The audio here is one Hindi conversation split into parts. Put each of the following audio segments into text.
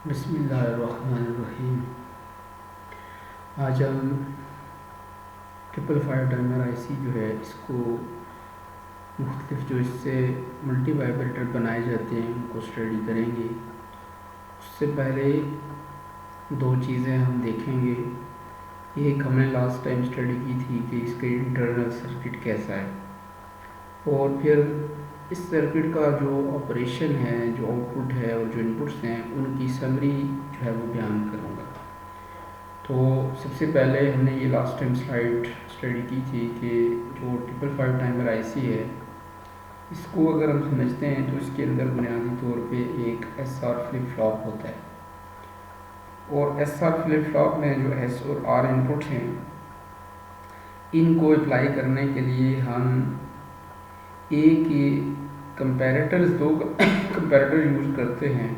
बिस्मिल्लाहिर्रहमानिर्रहीम। आज हम 555 टाइमर आईसी जो है इसको मुख्तलिफ जो इससे मल्टी वाइब्रेटर बनाए जाते हैं उनको स्टडी करेंगे। उससे पहले दो चीज़ें हम देखेंगे। एक हमने लास्ट टाइम स्टडी की थी कि इसका इंटरनल सर्किट कैसा है, और फिर इस सर्किट का जो ऑपरेशन है, जो आउटपुट है और जो इनपुट्स हैं उनकी समरी जो है वो बयान करूँगा। तो सबसे पहले हमने ये लास्ट टाइम स्लाइड स्टडी की थी कि जो 555 टाइमर आईसी है इसको अगर हम समझते हैं तो इसके अंदर बुनियादी तौर पे एक एसआर फ्लिप फ्लॉप होता है, और एसआर फ्लिप फ्लॉप में जो एस और आर इनपुट हैं इनको अप्लाई करने के लिए हम एक ही कंपैरेटर्स दो कंपैरेटर यूज़ करते हैं,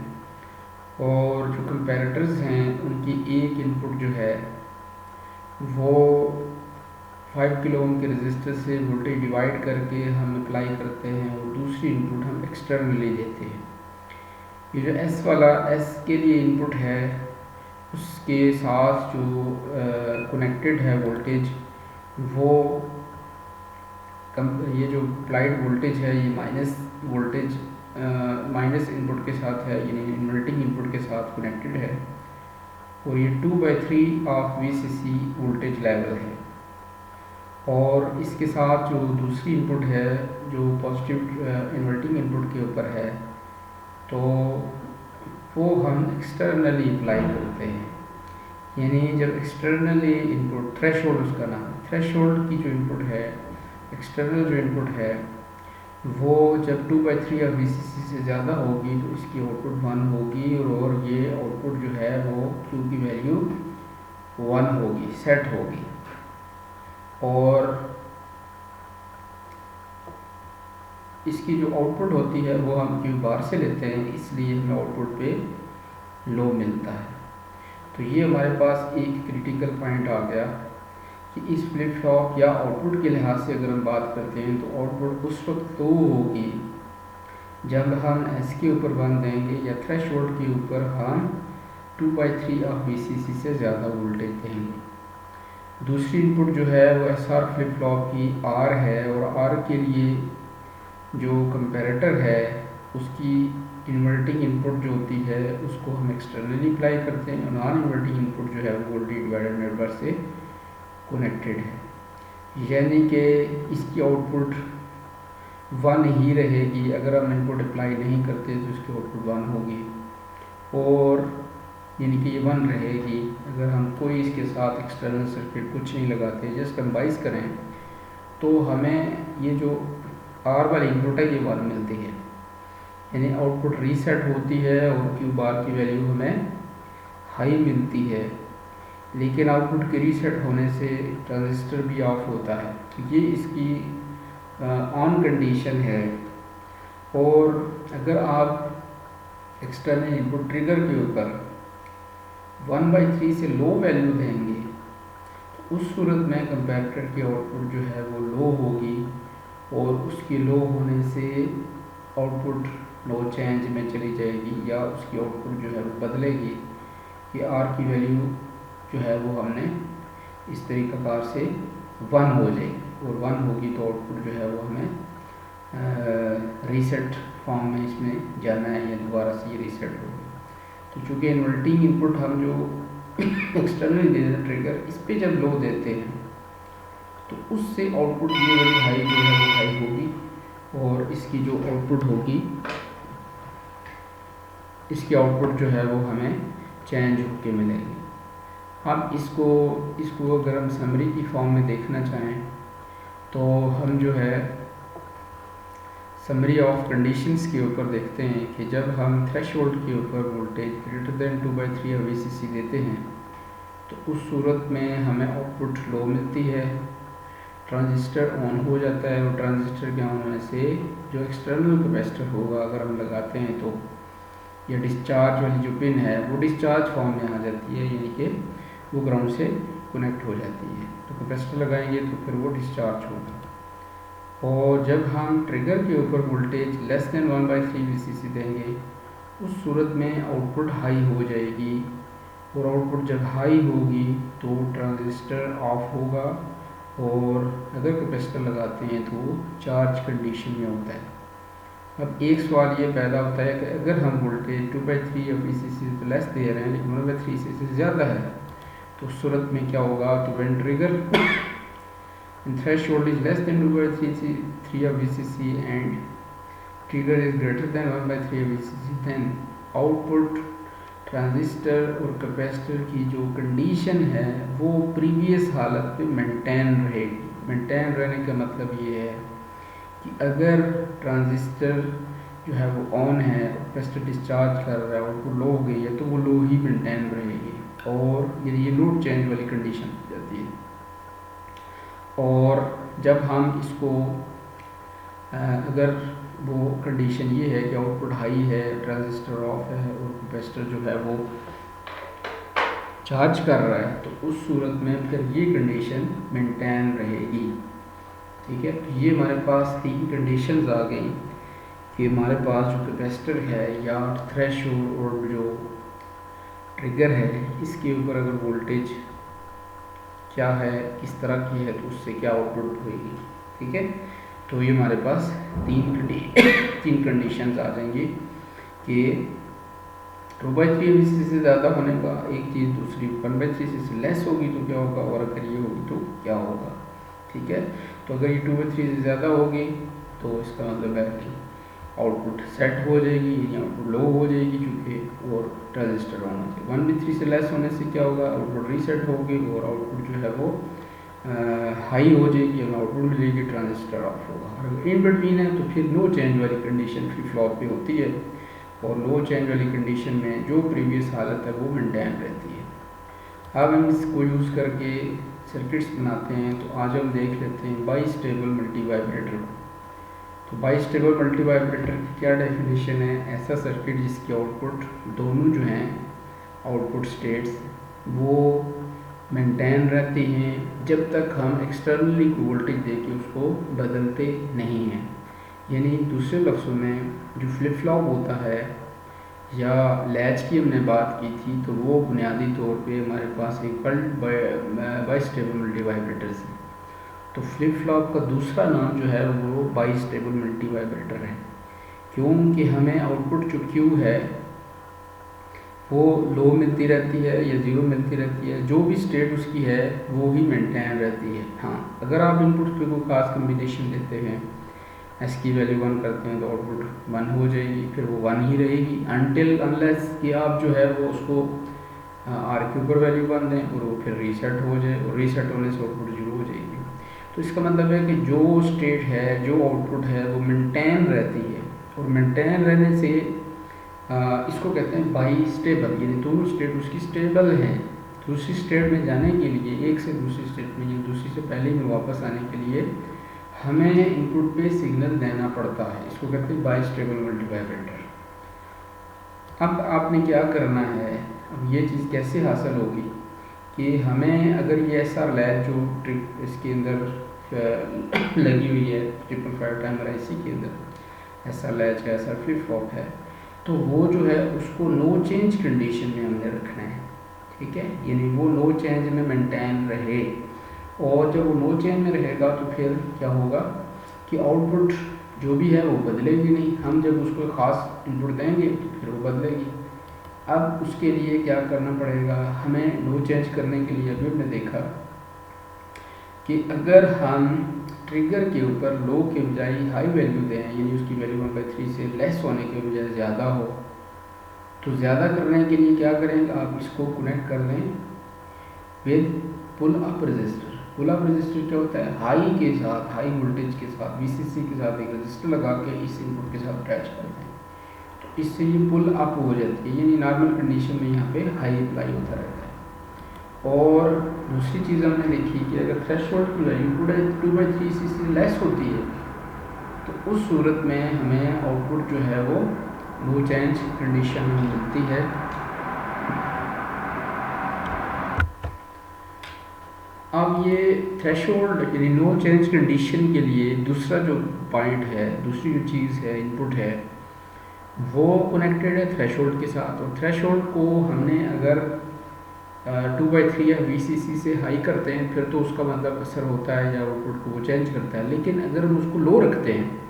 और जो कंपैरेटर्स हैं उनकी एक इनपुट जो है वो 5 किलो ओम के रजिस्टर से वोल्टेज डिवाइड करके हम अप्लाई करते हैं, और दूसरी इनपुट हम एक्सटर्नली देते हैं। ये जो एस वाला एस के लिए इनपुट है उसके साथ जो कनेक्टेड है वोल्टेज वो ये जो अप्लाइड वोल्टेज है ये माइनस वोल्टेज माइनस इनपुट के साथ है, यानी इन्वर्टिंग इनपुट के साथ कनेक्टेड है, और ये 2/3 ऑफ VCC वोल्टेज लेवल है। और इसके साथ जो दूसरी इनपुट है जो पॉजिटिव इन्वर्टिंग इनपुट के ऊपर है तो वो हम एक्सटर्नली अप्लाई करते हैं। यानी जब एक्सटर्नली इनपुट थ्रेशोल्ड, उसका नाम थ्रेशोल्ड की जो इनपुट है, एक्सटर्नल जो इनपुट है वो जब 2/3 ऑफ VCC से ज़्यादा होगी तो इसकी आउटपुट 1 होगी, और ये आउटपुट जो है वो Q की वैल्यू 1 होगी, सेट होगी। और इसकी जो आउटपुट होती है वो हम Q बार से लेते हैं, इसलिए हमें आउटपुट पे लो मिलता है। तो ये हमारे पास एक क्रिटिकल पॉइंट आ गया कि इस फ्लिप फ्लॉप या आउटपुट के लिहाज से अगर हम बात करते हैं तो आउटपुट उस वक्त लो होगी जब हम एस के ऊपर 1 देंगे या थ्रेशोल्ड के ऊपर हम 2/3 ऑफ VCC से ज़्यादा वोल्टेज देंगे। दूसरी इनपुट जो है वो SR फ्लिप फ्लॉप की R है, और R के लिए जो कंपैरेटर है उसकी इन्वर्टिंग इनपुट जो होती है उसको हम एक्सटर्नली अप्लाई करते हैं, और नॉन इन्वर्टिंग इनपुट जो है वो वोल्टेज डिवाइडर नेटवर्क से कनेक्टेड है, यानी कि इसकी आउटपुट 1 ही रहेगी। अगर हम इनपुट अप्लाई नहीं करते तो इसकी आउटपुट 1 होगी, और यानी कि ये 1 रहेगी। अगर हम कोई इसके साथ एक्सटर्नल सर्किट कुछ नहीं लगाते, जस्ट कंबाइज करें, तो हमें ये जो आर वाली इनपुट है ये 1 मिलती है, यानी आउटपुट रीसेट होती है और Q बार की वैल्यू हमें हाई मिलती है। लेकिन आउटपुट के रीसेट होने से ट्रांजिस्टर भी ऑफ होता है, तो ये इसकी ऑन कंडीशन है। और अगर आप एक्सटर्नल इनपुट ट्रिगर के ऊपर 1/3 से लो वैल्यू देंगे तो उस सूरत में कंपैरेटर की आउटपुट जो है वो लो होगी, और उसकी लो होने से आउटपुट नो चेंज में चली जाएगी, या उसकी आउटपुट जो है वो बदलेगी कि आर की वैल्यू जो है वो हमने इस तरीक़ाकार से 1 हो जाएगी, और 1 होगी तो आउटपुट जो है वो हमें रीसेट फॉर्म में इसमें जाना है, या दोबारा से ये रीसेट होगी। तो चूँकि इन्वर्टिंग इनपुट हम जो एक्सटर्नल दे रहे ट्रिगर, इस पर जब लो देते हैं तो उससे आउटपुट ये वाली हाई जो है वो हाई होगी, और इसकी जो आउटपुट होगी, इसकी आउटपुट जो है वो हमें चेंज होके मिलेगी। अब इसको अगर हम समरी की फॉर्म में देखना चाहें तो हम जो है समरी ऑफ कंडीशंस के ऊपर देखते हैं कि जब हम थ्रेशोल्ड के ऊपर voltage greater than 2/3 of VCC देते हैं तो उस सूरत में हमें आउटपुट लो मिलती है, ट्रांजिस्टर ऑन हो जाता है, और ट्रांजिस्टर के ऑन होने से जो एक्सटर्नल कैपेसिटर होगा अगर हम लगाते हैं तो यह डिस्चार्ज वाली जो पिन है वो डिस्चार्ज फॉर्म में आ जाती है, यानी कि वो ग्राउंड से कनेक्ट हो जाती है। तो कैपेसिटर लगाएंगे तो फिर वो डिस्चार्ज होगा। और जब हम ट्रिगर के ऊपर वोल्टेज लेस देन 1/3 VCC देंगे उस सूरत में आउटपुट हाई हो जाएगी, और आउटपुट जब हाई होगी तो ट्रांजिस्टर ऑफ होगा, और अगर कैपेसिटर लगाते हैं तो वो चार्ज कंडीशन में होता है। अब एक सवाल ये पैदा होता है कि अगर हम वोल्टेज 2/3 या VCC से लेस दे रहे हैं लेकिन 1/3 से ज़्यादा है, तो उस सूरत में क्या होगा, तो when trigger threshold is less than 2/3 of VCC and trigger is greater than 1/3 of VCC, then output transistor और कैपेसिटर की जो कंडीशन है वो प्रीवियस हालत पे मेंटेन रहेगी। मेंटेन रहने का मतलब ये है कि अगर ट्रांजिस्टर जो है वो ऑन है, कैपेसिटर डिस्चार्ज कर रहा है और वो लो हो गई है, तो वो लो ही मेंटेन रहेगी, और ये लोड चेंज वाली कंडीशन हो जाती है। और जब हम इसको अगर वो कंडीशन ये है कि आउटपुट हाई है, ट्रांजिस्टर ऑफ है और कैपेसिटर जो है वो चार्ज कर रहा है, तो उस सूरत में फिर ये कंडीशन मेंटेन रहेगी। ठीक है, तो ये हमारे पास तीन कंडीशंस आ गई कि हमारे पास जो कैपेसिटर है या थ्रेशोल्ड और जो ट्रिगर है, इसके ऊपर अगर वोल्टेज क्या है, किस तरह की है, तो उससे क्या आउटपुट होगी। ठीक है, तो ये हमारे पास तीन कंडीशंस आ जाएंगी कि 2/3 VCC से ज़्यादा होने का एक चीज़, दूसरी 1/3 से लेस होगी तो क्या होगा, और अगर ये होगी तो क्या होगा। ठीक है, तो अगर ये 2/3 से ज़्यादा होगी तो इसका मतलब है कि आउटपुट सेट हो जाएगी या आउटपुट लो हो जाएगी, चूँकि और ट्रांजिस्टर ऑन हो जाएगी। 1/3 से लेस होने से क्या होगा, आउटपुट रीसेट होगी और आउटपुट जो है वो हाई हो जाएगी और आउटपुट मिलेगी, ट्रांजिस्टर ऑफ होगा। और इन बिटवीन है तो फिर नो चेंज वाली कंडीशन फ्लिप फ्लॉप पे होती है, और नो चेंज वाली कंडीशन में जो प्रीवियस हालत है वो मेंटेन रहती है। अब हम इसको यूज़ करके सर्किट्स बनाते हैं, तो आज हम देख लेते हैं बाईस्टेबल मल्टीवाइब्रेटर को। तो बाईस्टेबल मल्टीवाइब्रेटर की क्या डेफिनेशन है, ऐसा सर्किट जिसकी आउटपुट दोनों जो हैं आउटपुट स्टेट्स वो मेंटेन रहती हैं जब तक हम एक्सटर्नली वोल्टेज देके उसको बदलते नहीं हैं। यानी दूसरे लफ्ज़ों में जो फ्लिप फ्लॉप होता है या लैच की हमने बात की थी, तो वो बुनियादी तौर पे हमारे पास एक बाईस्टेबल मल्टीवाइब्रेटर्स है। तो फ्लिप फ्लॉप का दूसरा नाम जो है वो बाईस्टेबल मल्टीवाइब्रेटर है, क्योंकि हमें आउटपुट जो क्यू है वो लो मिलती रहती है या ज़ीरो मिलती रहती है, जो भी स्टेट उसकी है वो ही मेंटेन रहती है। हाँ, अगर आप इनपुट पे कोई खास कम्बिनेशन देते हैं, एस की वैल्यू 1 करते हैं तो आउटपुट 1 हो जाएगी, फिर वो 1 ही रहेगी अनटिल अनलेस कि आप जो है वो उसको आर क्यू पर वैल्यू 1 दें और वो फिर रीसेट हो जाए, और रीसेट होने से आउटपुट 0 हो जाएगी। तो इसका मतलब है कि जो स्टेट है, जो आउटपुट है वो मेंटेन रहती है, और मेंटेन रहने से इसको कहते हैं बाईस्टेबल, यानी दोनों स्टेट उसकी स्टेबल हैं। दूसरी स्टेट में जाने के लिए, एक से दूसरी स्टेट में या दूसरी से पहले में वापस आने के लिए हमें इनपुट पे सिग्नल देना पड़ता है, इसको कहते हैं बाईस्टेबल मल्टीवाइब्रेटर। अब आपने क्या करना है, अब ये चीज़ कैसे हासिल होगी कि हमें अगर ये ऐसा लैच जो ट्रिप इसके अंदर लगी हुई है 555 टाइमर IC के अंदर ऐसा लैच है, ऐसा फ्लिप फ्लॉप है, तो वो जो है उसको नो चेंज कंडीशन में हमने रखना है। ठीक है, यानी वो नो चेंज में मेंटेन रहे, और जब वो नो चेंज में रहेगा तो फिर क्या होगा कि आउटपुट जो भी है वो बदलेगी नहीं। हम जब उसको ख़ास इनपुट देंगे तो फिर वो बदलेगी। अब उसके लिए क्या करना पड़ेगा, हमें नो चेंज करने के लिए अभी हमने देखा कि अगर हम ट्रिगर के ऊपर लो के बजाय हाई वैल्यू दें, यानी उसकी वैल्यू 1/3 से लेस होने के बजाय ज़्यादा हो, तो ज़्यादा करने के लिए क्या करेंगे, आप इसको कनेक्ट कर दें with pull up resistor. Pull up resistor क्या होता है, हाई के साथ, हाई वोल्टेज के साथ VCC के साथ एक रजिस्टर लगा के इस इनपुट के साथ अटैच कर दें, तो इससे ये पुल अप हो जाती है, यानी नॉर्मल कंडीशन में यहाँ पे हाई अप्लाई होता रहता है। और दूसरी चीज़ हमने देखी कि अगर थ्रेशोल्ड की वैल्यू 2/3 से लेस होती है, तो उस सूरत में हमें आउटपुट जो है वो नो चेंज कंडीशन में मिलती है। अब ये थ्रेशोल्ड यानी नो चेंज कंडीशन के लिए दूसरा जो पॉइंट है, दूसरी जो चीज़ है, इनपुट है, वो कनेक्टेड है थ्रेशोल्ड के साथ, और थ्रेशोल्ड को हमने अगर 2/3 या VCC से हाई करते हैं फिर तो उसका मतलब असर होता है या आउटपुट को वो चेंज करता है। लेकिन अगर हम उसको लो रखते हैं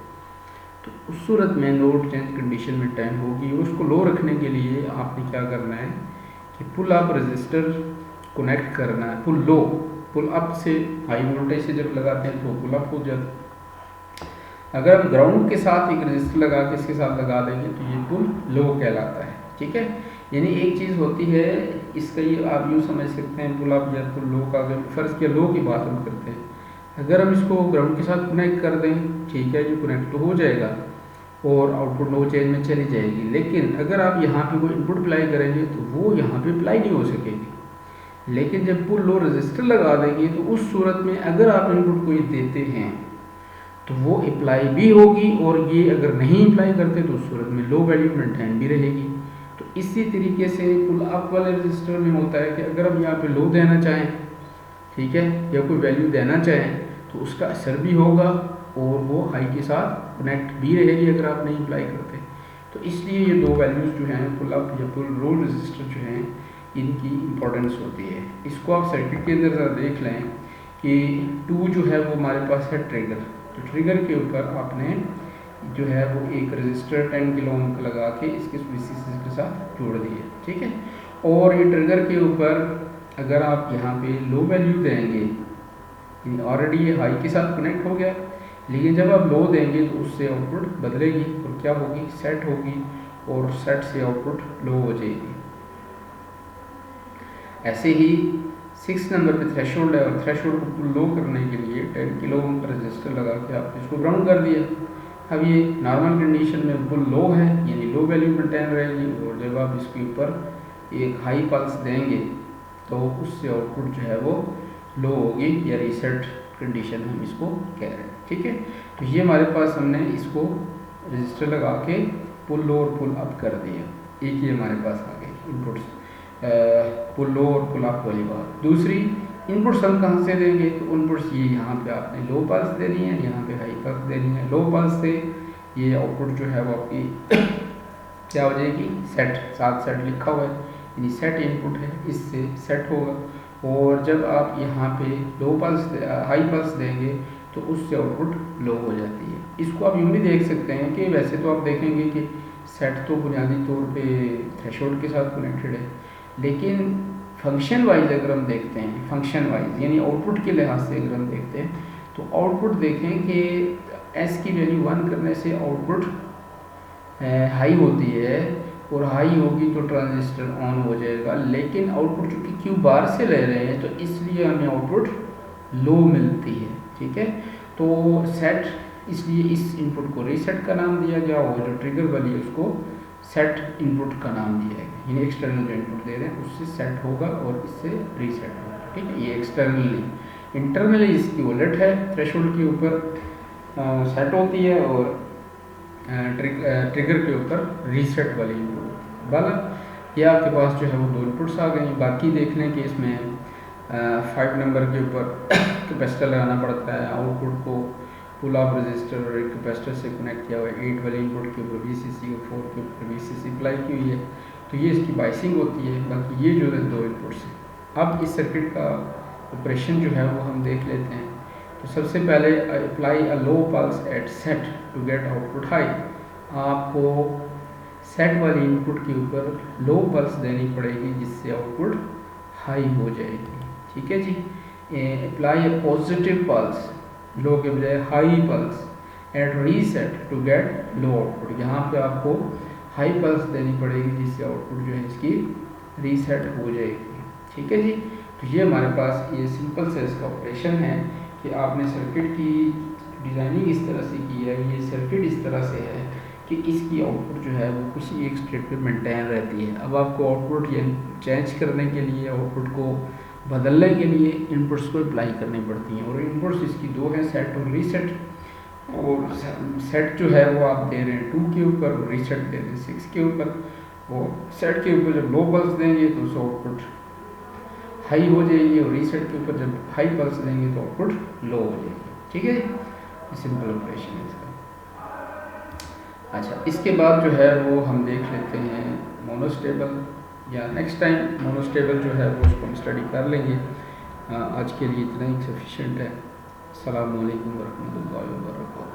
तो उस सूरत में नो चेंज कंडीशन में 10 होगी। और उसको लो रखने के लिए आपने क्या करना है कि पुल अप रजिस्टर कनेक्ट करना है। पुल अप से हाई वोल्टेज से जब लगाते हैं तो पुल अप हो जाता है। अगर हम ग्राउंड के साथ एक रजिस्टर लगा के इसके साथ लगा देंगे तो ये पुल लो कहलाता है। ठीक है, यानी एक चीज़ होती है इसका, ये आप यूँ समझ सकते हैं पुल अप या पुल लो का। अगर फ़र्ज़ किया लो की बात हम करते हैं, अगर हम इसको ग्राउंड के साथ कनेक्ट कर दें, ठीक है, जो कनेक्ट तो हो जाएगा और आउटपुट नो चेंज में चली जाएगी। लेकिन अगर आप यहाँ पे कोई इनपुट अप्लाई करेंगे तो वो यहाँ पे अप्लाई नहीं हो सकेगी। लेकिन जब पुल लो रजिस्टर लगा देंगे तो उस सूरत में अगर आप इनपुट कोई देते हैं तो वो अप्लाई भी होगी, और ये अगर नहीं अप्लाई करते तो उस सूरत में लो वैल्यू मेंटेन भी रहेगी। तो इसी तरीके से पुल अप वाले रजिस्टर में होता है कि अगर हम यहाँ पे लो देना चाहें, ठीक है, या कोई वैल्यू देना चाहें तो उसका असर भी होगा और वो हाई के साथ कनेक्ट भी रहेगी अगर आप नहीं अप्लाई करते। तो इसलिए ये दो वैल्यूज़ जो हैं पुल अप या पुल लो रजिस्टर जो हैं इनकी इम्पोर्टेंस होती है। इसको आप सर्किट के अंदर ज़रा देख लें कि 2 जो है वो हमारे पास है ट्रिगर। तो ट्रिगर के ऊपर आपने जो है वो एक रजिस्टर 10 किलो ओम का लगा के इसके VCC के साथ जोड़ दिए, ठीक है। और ये ट्रिगर के ऊपर अगर आप यहाँ पे लो वैल्यू देंगे, ऑलरेडी ये हाई के साथ कनेक्ट हो गया, लेकिन जब आप लो देंगे तो उससे आउटपुट बदलेगी और क्या होगी, सेट होगी, और सेट से आउटपुट लो हो जाएगी। ऐसे ही 6 नंबर पे थ्रेशोल्ड है, और थ्रेशोल्ड को लो करने के लिए 10 किलो ओम का रजिस्टर लगा के आप इसको ग्राउंड कर दिया। अब ये नॉर्मल कंडीशन में बिल्कुल लो है, यानी लो वैल्यू मेंटेन रहेगी, और जब आप इसके ऊपर एक हाई पल्स देंगे तो उससे आउटपुट जो है वो लो होगी, या रीसेट कंडीशन हम इसको कह रहे हैं, ठीक है। तो ये हमारे पास हमने इसको रजिस्टर लगा के पुल लो और पुल अप कर दिया। एक ही हमारे पास आ गए इनपुट्स, पुल लो और पुल अप वाली बात। दूसरी, इनपुट्स हम कहाँ से देंगे, तो इनपुट्स ये यहाँ पे आपने लो पल्स देनी है, यहाँ पे हाई पल्स देनी है। लो पल्स से ये आउटपुट जो है वो आपकी क्या हो जाएगी, सेट, साथ सेट लिखा हुआ है, यानी सेट इनपुट है, इससे सेट होगा। और जब आप यहाँ पे लो पल्स हाई पल्स देंगे तो उससे आउटपुट लो हो जाती है। इसको आप यूँ भी देख सकते हैं कि वैसे तो आप देखेंगे कि सेट तो बुनियादी तौर पे थ्रेशोल्ड के साथ कनेक्टेड है, लेकिन फंक्शन वाइज अगर हम देखते हैं, फंक्शन वाइज यानी आउटपुट के लिहाज से अगर हम देखते हैं तो आउटपुट देखें कि एस की वैल्यू 1 करने से आउटपुट हाई होती है, और हाई होगी तो ट्रांजिस्टर ऑन हो जाएगा। लेकिन आउटपुट चूँकि क्यू बार से ले रहे हैं तो इसलिए हमें आउटपुट लो मिलती है, ठीक है। तो सेट, इसलिए इस इनपुट को रीसेट का नाम दिया गया, और जो ट्रिगर वाली है उसको सेट इनपुट का नाम दिया गया, यानी एक्सटर्नल जो इनपुट दे रहे हैं उससे सेट होगा और इससे रीसेट होगा, ठीक है। ये एक्सटर्नली, इंटरनली इसकी उलट है, थ्रेशोल्ड के ऊपर सेट होती है और ट्रिगर के ऊपर रीसेट वाली इनपुट वाला। ये आपके पास जो है वो दो इनपुट्स आ गए। बाकी देखने के इसमें 5 नंबर के ऊपर कैपेसिटर लगाना पड़ता है, आउटपुट को पुल अप रजिस्टर और एक कैपेसिटर से कनेक्ट किया हुआ है। 8 वाले इनपुट के ऊपर VCC और 4 के ऊपर VCC अप्लाई की हुई है, तो ये इसकी बाइसिंग होती है। बाकी ये जो है दो इनपुट्स हैं। अब इस सर्किट का ऑपरेशन जो है वो हम देख लेते हैं। तो सबसे पहले apply a low pulse at set to get output high. आपको सेट वाली इनपुट के ऊपर लो पल्स देनी पड़ेगी जिससे आउटपुट हाई हो जाएगी, ठीक है जी। Apply a positive pulse, low के बजाय high pulse at reset to get low output. यहाँ पे आपको हाई पल्स देनी पड़ेगी जिससे आउटपुट जो है इसकी रीसेट हो जाएगी, ठीक है जी। तो ये हमारे पास ये सिंपल से इसका ऑपरेशन है कि आपने सर्किट की डिज़ाइनिंग इस तरह से की है, ये सर्किट इस तरह से है कि इसकी आउटपुट जो है वो किसी एक स्टेट पे मेंटेन रहती है। अब आपको आउटपुट ये चेंज करने के लिए, आउटपुट को बदलने के लिए इनपुट्स को अप्लाई करनी पड़ती हैं, और इनपुट्स इसकी दो हैं, सेट और रीसेट। और सेट जो है वो आप दे रहे हैं 2 के ऊपर, और रीसेट दे रहे हैं 6 के ऊपर। और सेट के ऊपर जब लो पल्स देंगे तो उसका आउटपुट हाई हो जाएगी, और रीसेट के ऊपर जब हाई पल्स देंगे तो आउटपुट लो हो जाएगी, ठीक है। सिंपल ऑपरेशन है इसका। अच्छा, इसके बाद जो है वो हम देख लेते हैं मोनोस्टेबल, या नेक्स्ट टाइम मोनोस्टेबल जो है वो उसको हम स्टडी कर लेंगे। आज के लिए इतना ही सफिशिएंट है। अस्सलामु अलैकुम वरहमतुल्लाहि वबरकातुहू।